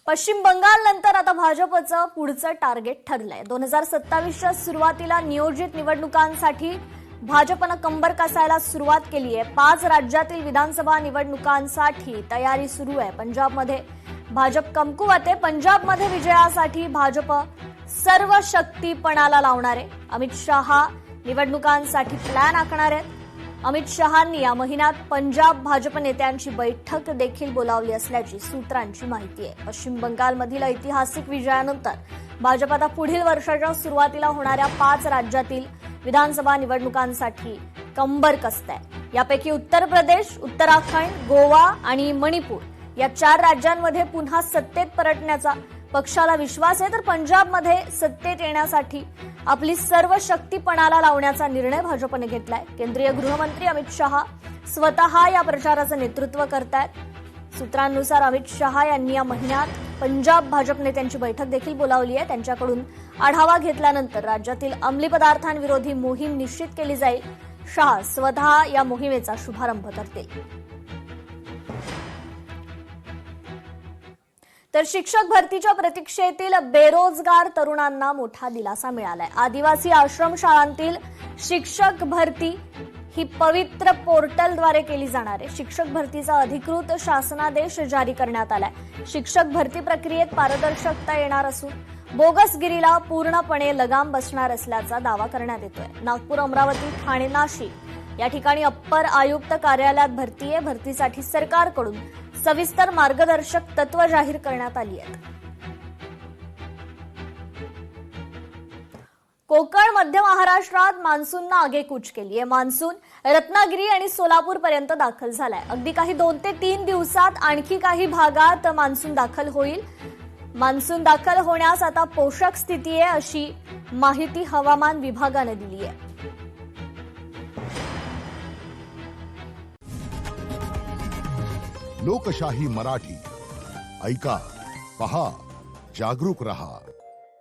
पश्चिम बंगाल नंतर आता भाजपचं पुढचं टार्गेट ठरलंय। 2027च्या सुरुवातीला नियोजित निवडणुकांसाठी भाजपनं कंबर कसायला सुरुवात केली आहे। 5 राज्यातील विधानसभा निवडणुकांसाठी तयारी सुरू आहे। पंजाबमध्ये भाजप कमकुवत आहे। पंजाबमध्ये विजयासाठी भाजप सर्व शक्ती पणाला लावणार आहे। अमित शहा निवडणुकांसाठी प्लॅन आखणार आहेत। अमित शहांनी या महिन्यात पंजाब भाजप नेत्यांची बैठक देखील बोलावली असल्याची सूत्रांची माहिती आहे। पश्चिम बंगालमधील ऐतिहासिक विजयानंतर भाजप आता पुढील वर्षाच्या सुरुवातीला होणाऱ्या 5 राज्यातील विधानसभा निवडणुकांसाठी कंबर कसतंय। यापैकी उत्तर प्रदेश, उत्तराखंड, गोवा आणि मणिपूर या 4 राज्यांमध्ये पुन्हा सत्तेत परतण्याचा पक्षाला विश्वास आहे। तर पंजाबमध्ये सत्तेत येण्यासाठी आपली सर्व शक्ती पणाला लावण्याचा निर्णय भाजपने घेतलाय। केंद्रीय गृहमंत्री अमित शहा स्वतः या प्रचाराचं नेतृत्व करतायत। सूत्रांनुसार अमित शहा यांनी या महिन्यात पंजाब भाजप नेत्यांची बैठक देखील बोलावली आहे। त्यांच्याकडून आढावा घेतल्यानंतर राज्यातील अंमली पदार्थांविरोधी मोहीम निश्चित केली जाईल। शहा स्वतः या मोहिमेचा शुभारंभ करतील। तर शिक्षक भरतीच्या प्रतीक्षेतील बेरोजगार तरुणांना मोठा दिलासा मिळालाय। आदिवासी आश्रमशाळांतील शिक्षक भरती ही पवित्र पोर्टलद्वारे केली जाणार आहे। शिक्षक भरतीचा अधिकृत शासनादेश जारी करण्यात आलाय। शिक्षक भरती प्रक्रियेत पारदर्शकता येणार असून बोगसगिरीला पूर्णपणे लगाम बसणार असल्याचा दावा करण्यात येतोय। नागपूर, अमरावती, ठाणे, नाशिक या ठिकाणी अप्पर आयुक्त कार्यालयात भरती आहे। भरतीसाठी सरकारकडून सविस्तर मार्गदर्शक तत्व जाहीर करण्यात आली आहेत। कोकण, मध्य महाराष्ट्रात मान्सूननं आगेकूच केली आहे। मान्सून रत्नागिरी आणि सोलापूर पर्यंत दाखल झालाय। अगदी काही 2 ते 3 दिवसात आणखी काही भागात मान्सून दाखल होईल। मान्सून दाखल होण्यास आता पोषक स्थिती आहे अशी माहिती हवामान विभागाने दिली आहे। लोकशाही मराठी ऐका, पहा, जागरूक रहा।